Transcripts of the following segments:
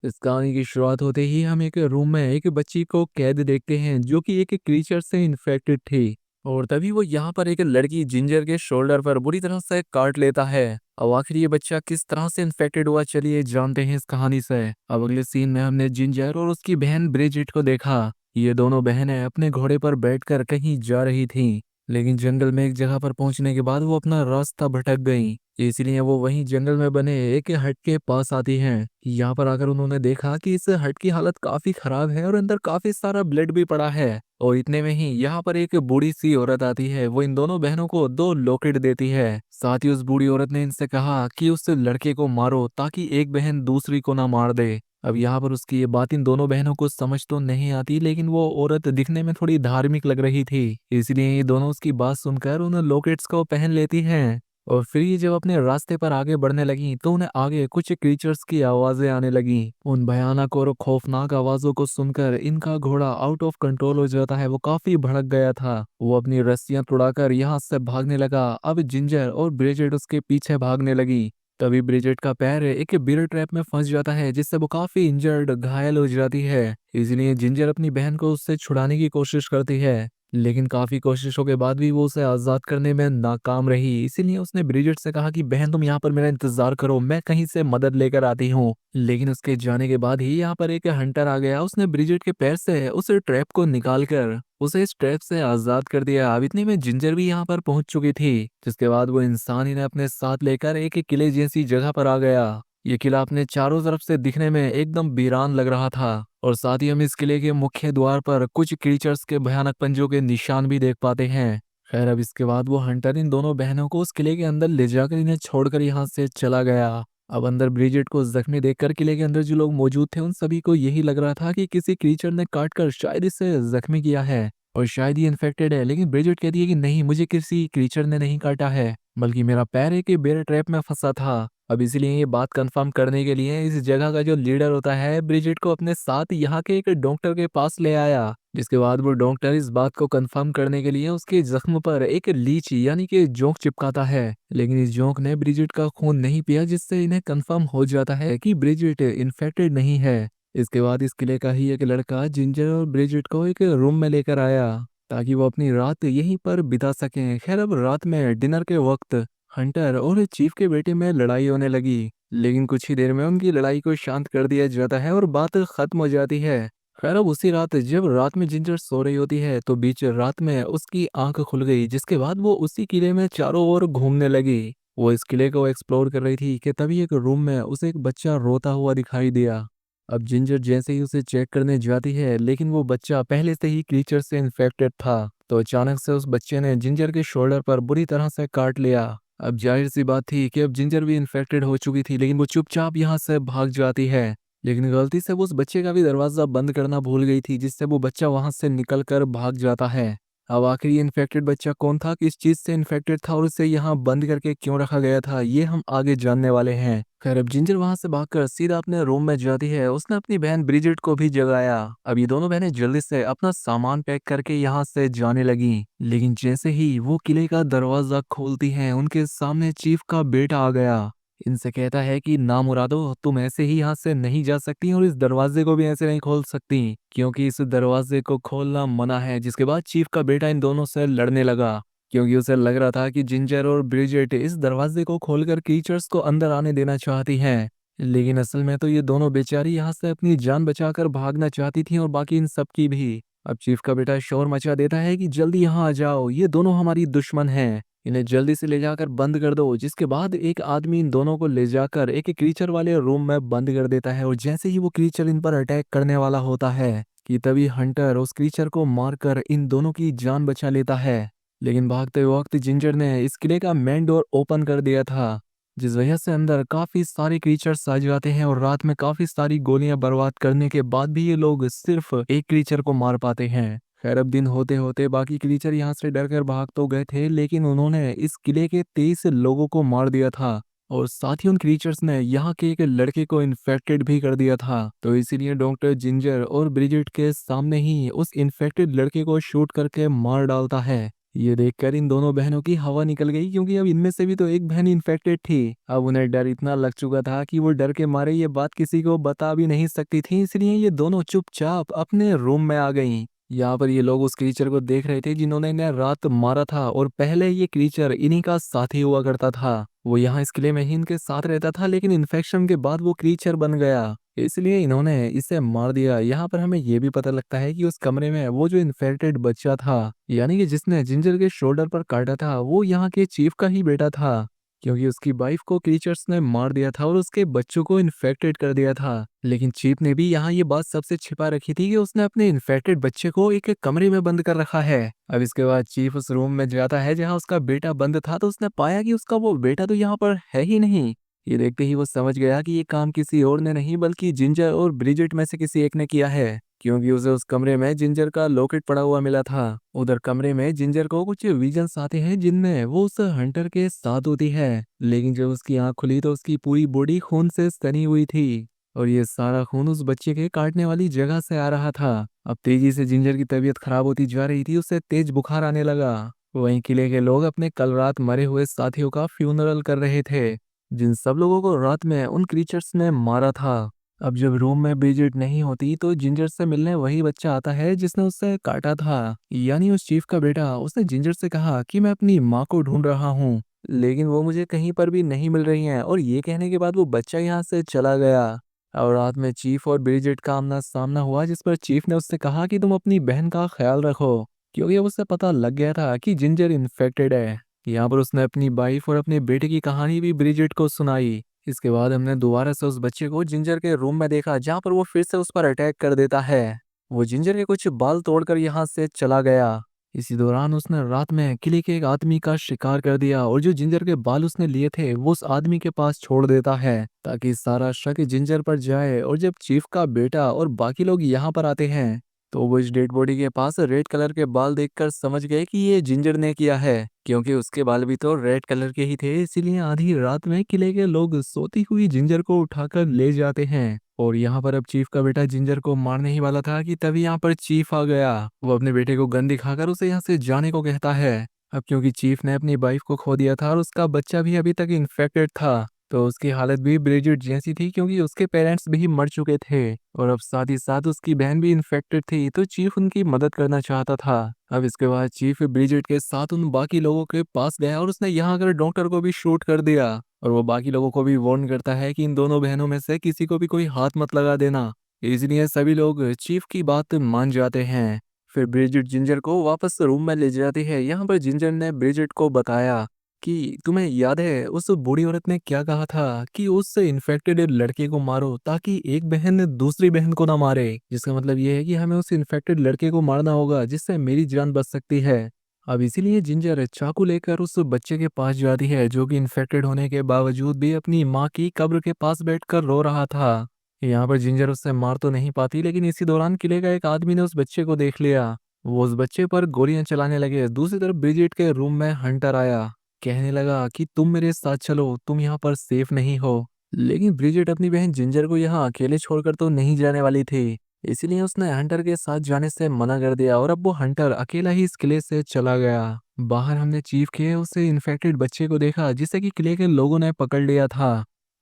इस कहानी की शुरुआत होते ही हम एक रूम में एक बच्ची को कैद देखते हैं जो कि एक क्रीचर से इन्फेक्टेड थी। और तभी वो यहाँ पर एक लड़की जिंजर के शोल्डर पर बुरी तरह से काट लेता है। अब आखिर ये बच्चा किस तरह से इन्फेक्टेड हुआ, चलिए जानते हैं इस कहानी से। अब अगले सीन में हमने जिंजर और उसकी बहन ब्रिजिट को देखा। ये दोनों बहनें अपने घोड़े पर बैठकर कहीं जा रही थीं, लेकिन जंगल में एक जगह पर पहुंचने के बाद वो अपना रास्ता भटक गईं। इसलिए वो वहीं जंगल में बने एक हट के पास आती हैं। यहाँ पर आकर उन्होंने देखा कि इस हट की हालत काफी खराब है और अंदर काफी सारा ब्लड भी पड़ा है। और इतने में ही यहाँ पर एक बूढ़ी सी औरत आती है। वो इन दोनों बहनों को 2 लॉकेट देती है। साथ ही उस बूढ़ी औरत ने इनसे कहा कि उस लड़के को मारो ताकि एक बहन दूसरी को ना मार दे। अब यहाँ पर उसकी ये बात इन दोनों बहनों को समझ तो नहीं आती, लेकिन वो औरत दिखने में थोड़ी धार्मिक लग रही थी। इसलिए ये दोनों उसकी बात सुनकर उन लॉकेट्स को पहन लेती हैं। और फिर ये जब अपने रास्ते पर आगे बढ़ने लगी तो उन्हें आगे कुछ क्रीचर्स की आवाजें आने लगी। उन भयानक और खौफनाक आवाजों को सुनकर इनका घोड़ा आउट ऑफ कंट्रोल हो जाता है। वो काफी भड़क गया था। वो अपनी रस्सियां तुड़ाकर यहाँ से भागने लगा। अब जिंजर और ब्रिजेट उसके पीछे भागने लगी। तभी ब्रिजेट का पैर एक बियर ट्रैप में फंस जाता है, जिससे वो काफी इंजर्ड घायल हो जाती है। इसलिए जिंजर अपनी बहन को उससे छुड़ाने की कोशिश करती है, लेकिन काफी कोशिशों के बाद भी वो उसे आजाद करने में नाकाम रही। इसीलिए उसने ब्रिजेट से कहा कि बहन तुम यहाँ पर मेरा इंतजार करो, मैं कहीं से मदद लेकर आती हूँ। लेकिन उसके जाने के बाद ही यहाँ पर एक हंटर आ गया। उसने ब्रिजेट के पैर से उस ट्रैप को निकालकर उसे इस ट्रैप से आजाद कर दिया। अब इतने में जिंजर भी यहाँ पर पहुंच चुकी थी, जिसके बाद वो इंसान इन्हें अपने साथ लेकर एक किले जैसी जगह पर आ गया। ये किला अपने चारों तरफ से दिखने में एकदम वीरान लग रहा था। और साथ ही हम इस किले के मुख्य द्वार पर कुछ क्रीचर्स के भयानक पंजों के निशान भी देख पाते हैं। खैर, अब इसके बाद वो हंटर इन दोनों बहनों को उस किले के अंदर ले जाकर इन्हें छोड़कर यहाँ से चला गया। अब अंदर ब्रिजेट को जख्मी देखकर किले के अंदर जो लोग मौजूद थे उन सभी को यही लग रहा था कि किसी क्रीचर ने काट कर शायद इसे जख्मी किया है और शायद ये इन्फेक्टेड है। लेकिन ब्रिजेट कहती है कि नहीं, मुझे किसी क्रीचर ने नहीं काटा है, बल्कि मेरा पैर एक बेर ट्रैप में फंसा था। अब इसलिए ये बात कंफर्म करने के लिए इस जगह का जो लीडर होता है ब्रिजेट को अपने साथ यहाँ के एक डॉक्टर के पास ले आया। जिसके बाद वो डॉक्टर इस बात को कंफर्म करने के लिए उसके जख्म पर एक लीच यानी कि जोंक चिपकाता है। लेकिन इस जोंक ने ब्रिजेट का खून नहीं पिया, जिससे इन्हें कंफर्म हो जाता है कि ब्रिजेट इन्फेक्टेड नहीं है। इसके बाद इस किले का ही एक लड़का जिंजर और ब्रिजेट को एक रूम में लेकर आया ताकि वो अपनी रात यहीं पर बिता सकें। खैर, अब रात में डिनर के वक्त हंटर और चीफ के बेटे में लड़ाई होने लगी, लेकिन कुछ ही देर में उनकी लड़ाई को शांत कर दिया जाता है और बात खत्म हो जाती है। खैर, अब उसी रात जब रात में जिंजर सो रही होती है तो बीच रात में उसकी आंख खुल गई, जिसके बाद वो उसी किले में चारों ओर घूमने लगी। वो इस किले को एक्सप्लोर कर रही थी कि तभी एक रूम में उसे एक बच्चा रोता हुआ दिखाई दिया। अब जिंजर जैसे ही उसे चेक करने जाती है, लेकिन वो बच्चा पहले से ही क्रीचर से इन्फेक्टेड था। तो अचानक से उस बच्चे ने जिंजर के शोल्डर पर बुरी तरह से काट लिया। अब जाहिर सी बात थी कि अब जिंजर भी इन्फेक्टेड हो चुकी थी, लेकिन वो चुपचाप यहाँ से भाग जाती है। लेकिन गलती से वो उस बच्चे का भी दरवाजा बंद करना भूल गई थी, जिससे वो बच्चा वहां से निकल कर भाग जाता है। अब आखिर ये इन्फेक्टेड बच्चा कौन था, किस चीज से इन्फेक्टेड था और उसे यहाँ बंद करके क्यों रखा गया था, ये हम आगे जानने वाले हैं। खैर, अब जिंजर वहां से भागकर सीधा अपने रूम में जाती है। उसने अपनी बहन ब्रिजेट को भी जगाया। अब ये दोनों बहनें जल्दी से अपना सामान पैक करके यहाँ से जाने लगी। लेकिन जैसे ही वो किले का दरवाजा खोलती हैं, उनके सामने चीफ का बेटा आ गया। इनसे कहता है कि ना मुरादो, तुम ऐसे ही यहाँ से नहीं जा सकती और इस दरवाजे को भी ऐसे नहीं खोल सकती, क्योंकि इस दरवाजे को खोलना मना है। जिसके बाद चीफ का बेटा इन दोनों से लड़ने लगा, क्योंकि उसे लग रहा था कि जिंजर और ब्रिजेट इस दरवाजे को खोलकर क्रीचर्स को अंदर आने देना चाहती हैं। लेकिन असल में तो ये दोनों बेचारी यहाँ से अपनी जान बचाकर भागना चाहती थी और बाकी इन सब की भी। अब चीफ का बेटा शोर मचा देता है कि जल्दी यहाँ आ जाओ, ये दोनों हमारी दुश्मन हैं, इन्हें जल्दी से ले जाकर बंद कर दो। जिसके बाद एक आदमी इन दोनों को ले जाकर एक क्रीचर वाले रूम में बंद कर देता है। और जैसे ही वो क्रीचर इन पर अटैक करने वाला होता है कि तभी हंटर उस क्रीचर को मारकर इन दोनों की जान बचा लेता है। लेकिन भागते वक्त जिंजर ने इस किले का मेन डोर ओपन कर दिया था, जिस वजह से अंदर काफी सारे क्रीचर्स आ जाते हैं। और रात में काफी सारी गोलियां बर्बाद करने के बाद भी ये लोग सिर्फ एक क्रीचर को मार पाते हैं। खैर, अब दिन होते होते बाकी क्रीचर यहाँ से डर कर भाग तो गए थे, लेकिन उन्होंने इस किले के 23 लोगों को मार दिया था। और साथ ही उन क्रीचर्स ने यहाँ के एक लड़के को इन्फेक्टेड भी कर दिया था। तो इसीलिए डॉक्टर जिंजर और ब्रिजिट के सामने ही उस इन्फेक्टेड लड़के को शूट करके मार डालता है। ये देखकर इन दोनों बहनों की हवा निकल गई, क्योंकि अब इनमें से भी तो एक बहन इन्फेक्टेड थी। अब उन्हें डर इतना लग चुका था कि वो डर के मारे ये बात किसी को बता भी नहीं सकती थी, इसलिए ये दोनों चुपचाप अपने रूम में आ गईं। यहाँ पर ये लोग उस क्रीचर को देख रहे थे जिन्होंने इन्हें रात मारा था, और पहले ये क्रीचर इन्हीं का साथी हुआ करता था। वो यहाँ इस किले में ही इनके साथ रहता था, लेकिन इन्फेक्शन के बाद वो क्रीचर बन गया, इसलिए इन्होंने इसे मार दिया। यहाँ पर हमें ये भी पता लगता है कि उस कमरे में वो जो इन्फेक्टेड बच्चा था, यानी कि जिसने जिंजर के शोल्डर पर काटा था, वो यहाँ के चीफ का ही बेटा था, क्योंकि उसकी वाइफ को क्रीचर्स ने मार दिया था और उसके बच्चों को इन्फेक्टेड कर दिया था। लेकिन चीफ ने भी यहाँ ये बात सबसे छिपा रखी थी कि उसने अपने इन्फेक्टेड बच्चे को एक कमरे में बंद कर रखा है। अब इसके बाद चीफ उस रूम में जाता है जहाँ उसका बेटा बंद था, तो उसने पाया कि उसका वो बेटा तो यहाँ पर है ही नहीं। ये देखते ही वो समझ गया कि ये काम किसी और ने नहीं बल्कि जिंजर और ब्रिजिट में से किसी एक ने किया है, क्योंकि उसे उस कमरे में जिंजर का लॉकेट पड़ा हुआ मिला था। उधर कमरे में जिंजर को कुछ विजन्स आते हैं जिनमें वो उस हंटर के साथ होती है, लेकिन जब उसकी आंख खुली तो उसकी पूरी बॉडी खून से सनी हुई थी, और ये सारा खून उस बच्चे के काटने वाली जगह से आ रहा था। अब तेजी से जिंजर की तबीयत खराब होती जा रही थी, उसे तेज बुखार आने लगा। वहीं किले के लोग अपने कल रात मरे हुए साथियों का फ्यूनरल कर रहे थे, जिन सब लोगों को रात में उन क्रीचर्स ने मारा था। अब जब रूम में ब्रिजिट नहीं होती तो जिंजर से मिलने वही बच्चा आता है जिसने उससे काटा था, यानी उस चीफ का बेटा। उसने जिंजर से कहा कि मैं अपनी माँ को ढूंढ रहा हूँ, लेकिन वो मुझे कहीं पर भी नहीं मिल रही हैं, और ये कहने के बाद वो बच्चा यहाँ से चला गया। और रात में चीफ और ब्रिजिट का आमना सामना हुआ, जिस पर चीफ ने उससे कहा कि तुम अपनी बहन का ख्याल रखो, क्योंकि अब उसे पता लग गया था कि जिंजर इन्फेक्टेड है। यहाँ पर उसने अपनी वाइफ और अपने बेटे की कहानी भी ब्रिजिट को सुनाई। इसके बाद हमने दोबारा से उस बच्चे को जिंजर के रूम में देखा, जहाँ पर वो फिर से उस पर अटैक कर देता है। वो जिंजर के कुछ बाल तोड़कर यहाँ से चला गया। इसी दौरान उसने रात में किले के एक आदमी का शिकार कर दिया, और जो जिंजर के बाल उसने लिए थे वो उस आदमी के पास छोड़ देता है, ताकि सारा शक जिंजर पर जाए। और जब चीफ का बेटा और बाकी लोग यहाँ पर आते हैं, तो वो इस डेड बॉडी के पास रेड कलर के बाल देखकर समझ गए कि ये जिंजर ने किया है, क्योंकि उसके बाल भी तो रेड कलर के ही थे। इसीलिए आधी रात में किले के लोग सोती हुई जिंजर को उठाकर ले जाते हैं। और यहाँ पर अब चीफ का बेटा जिंजर को मारने ही वाला था कि तभी यहाँ पर चीफ आ गया। वो अपने बेटे को गन दिखाकर उसे यहाँ से जाने को कहता है। अब क्योंकि चीफ ने अपनी वाइफ को खो दिया था और उसका बच्चा भी अभी तक इन्फेक्टेड था, तो उसकी हालत भी ब्रिजिट जैसी थी, क्योंकि उसके पेरेंट्स भी मर चुके थे, और अब साथ ही साथ उसकी बहन भी इन्फेक्टेड थी, तो चीफ उनकी मदद करना चाहता था। अब इसके बाद चीफ ब्रिजिट के साथ उन बाकी लोगों के पास गया, और उसने यहाँ आकर डॉक्टर को भी शूट कर दिया। और वो बाकी लोगों को भी वार्न करता है कि इन दोनों बहनों में से किसी को भी कोई हाथ मत लगा देना। इसलिए सभी लोग चीफ की बात मान जाते हैं। फिर ब्रिजिट जिंजर को वापस रूम में ले जाती है। यहाँ पर जिंजर ने ब्रिजिट को बताया कि तुम्हें याद है उस बूढ़ी औरत ने क्या कहा था कि उस इन्फेक्टेड लड़के को मारो ताकि एक बहन दूसरी बहन को ना मारे, जिसका मतलब ये है कि हमें उस इन्फेक्टेड लड़के को मारना होगा जिससे मेरी जान बच सकती है। अब इसीलिए जिंजर चाकू लेकर उस बच्चे के पास जाती है, जो कि इन्फेक्टेड होने के बावजूद भी अपनी माँ की कब्र के पास बैठकर रो रहा था। यहाँ पर जिंजर उससे मार तो नहीं पाती, लेकिन इसी दौरान किले का एक आदमी ने उस बच्चे को देख लिया। वो उस बच्चे पर गोलियां चलाने लगे। दूसरी तरफ ब्रिजिट के रूम में हंटर आया, कहने लगा कि तुम मेरे साथ चलो, तुम यहाँ पर सेफ नहीं हो। लेकिन ब्रिजिट अपनी बहन जिंजर को यहाँ अकेले छोड़कर तो नहीं जाने वाली थी, इसलिए उसने हंटर के साथ जाने से मना कर दिया, और अब वो हंटर अकेला ही इस किले से चला गया। बाहर हमने चीफ के उसे इन्फेक्टेड बच्चे को देखा, जिसे कि किले के लोगों ने पकड़ लिया था।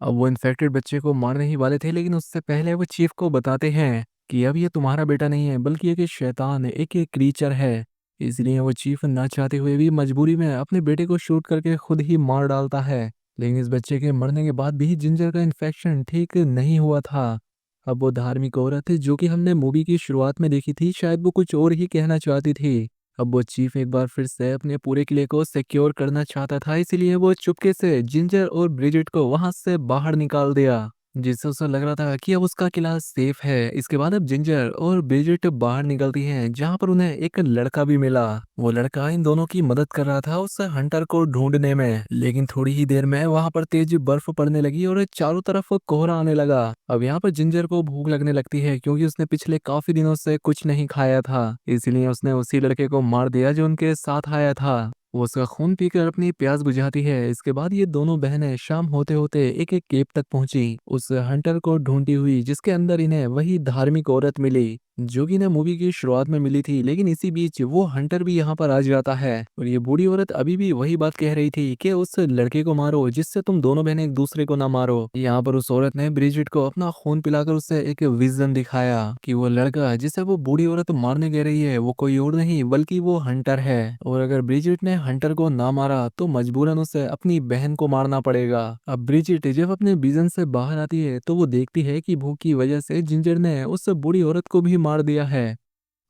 अब वो इन्फेक्टेड बच्चे को मारने ही वाले थे, लेकिन उससे पहले वो चीफ को बताते हैं कि अब ये तुम्हारा बेटा नहीं है, बल्कि एक शैतान, एक क्रीचर है। इसलिए वो चीफ ना चाहते हुए भी मजबूरी में अपने बेटे को शूट करके खुद ही मार डालता है। लेकिन इस बच्चे के मरने के बाद भी जिंजर का इन्फेक्शन ठीक नहीं हुआ था। अब वो धार्मिक औरत जो कि हमने मूवी की शुरुआत में देखी थी, शायद वो कुछ और ही कहना चाहती थी। अब वो चीफ एक बार फिर से अपने पूरे किले को सिक्योर करना चाहता था, इसलिए वो चुपके से जिंजर और ब्रिजिट को वहां से बाहर निकाल दिया, जिससे उसे लग रहा था कि अब उसका किला सेफ है। इसके बाद अब जिंजर और ब्रिजिट बाहर निकलती हैं, जहां पर उन्हें एक लड़का भी मिला। वो लड़का इन दोनों की मदद कर रहा था उस हंटर को ढूंढने में, लेकिन थोड़ी ही देर में वहां पर तेज बर्फ पड़ने लगी और चारों तरफ कोहरा आने लगा। अब यहाँ पर जिंजर को भूख लगने लगती है, क्योंकि उसने पिछले काफी दिनों से कुछ नहीं खाया था, इसलिए उसने उसी लड़के को मार दिया जो उनके साथ आया था। वो उसका खून पीकर अपनी प्यास बुझाती है। इसके बाद ये दोनों बहनें शाम होते होते एक एक केव तक पहुंची, उस हंटर को ढूंढती हुई, जिसके अंदर इन्हें वही धार्मिक औरत मिली। जो कि ना मूवी की शुरुआत में मिली थी। लेकिन इसी बीच वो हंटर भी यहाँ पर आ जाता है और ये बूढ़ी औरत अभी भी वही बात कह रही थी कि उस लड़के को मारो जिससे तुम दोनों बहनें एक दूसरे को ना मारो। यहाँ पर उस औरत ने ब्रिजिट को अपना खून पिलाकर उसे एक विजन दिखाया कि वो लड़का जिसे वो बूढ़ी औरत मारने कह रही है वो कोई और नहीं बल्कि वो हंटर है, और अगर ब्रिजिट ने हंटर को ना मारा तो मजबूरन उसे अपनी बहन को मारना पड़ेगा। अब ब्रिजिट जब अपने विजन से बाहर आती है तो वो देखती है कि भूख की वजह से जिंजर ने उस बूढ़ी औरत को भी मार दिया है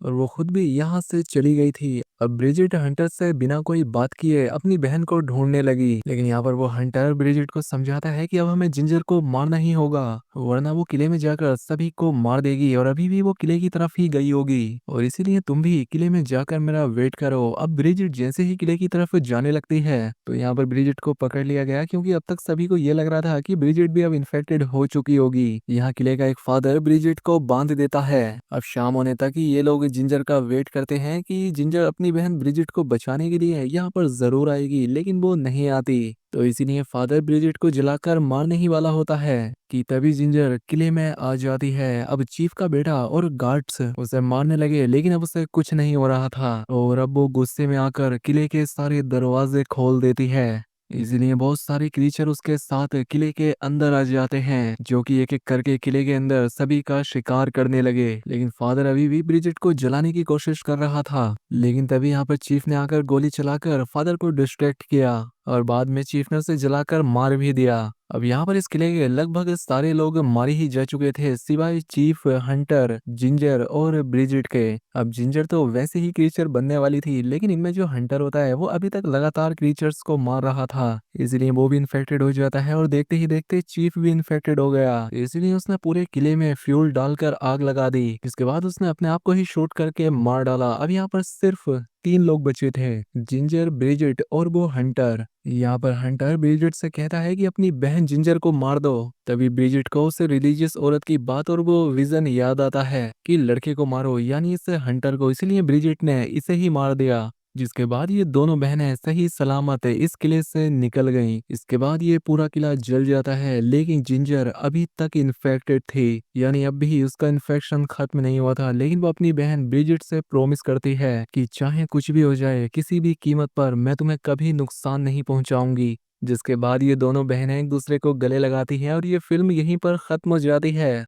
और वो खुद भी यहाँ से चली गई थी। अब ब्रिजिट हंटर से बिना कोई बात किए अपनी बहन को ढूंढने लगी, लेकिन यहाँ पर वो हंटर ब्रिजिट को समझाता है कि अब हमें जिंजर को मारना ही होगा वरना वो किले में जाकर सभी को मार देगी और अभी भी वो किले की तरफ ही गई होगी, और इसीलिए तुम भी किले में जाकर मेरा वेट करो। अब ब्रिजिट जैसे ही किले की तरफ जाने लगती है तो यहाँ पर ब्रिजिट को पकड़ लिया गया क्योंकि अब तक सभी को ये लग रहा था कि ब्रिजिट भी अब इन्फेक्टेड हो चुकी होगी। यहाँ किले का एक फादर ब्रिजिट को बांध देता है। अब शाम होने तक ही ये लोग जिंजर का वेट करते हैं कि जिंजर अपनी बहन ब्रिजिट को बचाने के लिए यहाँ पर जरूर आएगी, लेकिन वो नहीं आती। तो इसीलिए फादर ब्रिजिट को जलाकर मारने ही वाला होता है कि तभी जिंजर किले में आ जाती है। अब चीफ का बेटा और गार्ड्स उसे मारने लगे लेकिन अब उसे कुछ नहीं हो रहा था और अब वो गुस्से में आकर किले के सारे दरवाजे खोल देती है। इसलिए बहुत सारे क्रीचर उसके साथ किले के अंदर आ जाते हैं जो कि एक एक करके किले के अंदर सभी का शिकार करने लगे। लेकिन फादर अभी भी ब्रिजिट को जलाने की कोशिश कर रहा था, लेकिन तभी यहाँ पर चीफ ने आकर गोली चलाकर फादर को डिस्ट्रैक्ट किया और बाद में चीफ ने उसे जलाकर मार भी दिया। अब यहाँ पर इस किले के लगभग सारे लोग मारे ही जा चुके थे सिवाय चीफ, हंटर, जिंजर और ब्रिजिट के। अब जिंजर तो वैसे ही क्रीचर बनने वाली थी, लेकिन इनमें जो हंटर होता है वो अभी तक लगातार क्रीचर्स को मार रहा था, इसलिए वो भी इन्फेक्टेड हो जाता है और देखते ही देखते चीफ भी इन्फेक्टेड हो गया। इसलिए उसने पूरे किले में फ्यूल डालकर आग लगा दी। इसके बाद उसने अपने आप को ही शूट करके मार डाला। अब यहाँ पर सिर्फ 3 लोग बचे थे, जिंजर, ब्रिजिट और वो हंटर। यहाँ पर हंटर ब्रिजिट से कहता है कि अपनी बहन जिंजर को मार दो। तभी ब्रिजिट को उस रिलीजियस औरत की बात और वो विजन याद आता है कि लड़के को मारो, यानी इस हंटर को, इसलिए ब्रिजिट ने इसे ही मार दिया। जिसके बाद ये दोनों बहनें सही सलामत इस किले से निकल गईं। इसके बाद ये पूरा किला जल जाता है, लेकिन जिंजर अभी तक इन्फेक्टेड थी, यानी अब भी उसका इन्फेक्शन खत्म नहीं हुआ था। लेकिन वो अपनी बहन ब्रिजिट से प्रॉमिस करती है कि चाहे कुछ भी हो जाए, किसी भी कीमत पर मैं तुम्हें कभी नुकसान नहीं पहुंचाऊंगी। जिसके बाद ये दोनों बहनें एक दूसरे को गले लगाती हैं और ये फिल्म यहीं पर खत्म हो जाती है।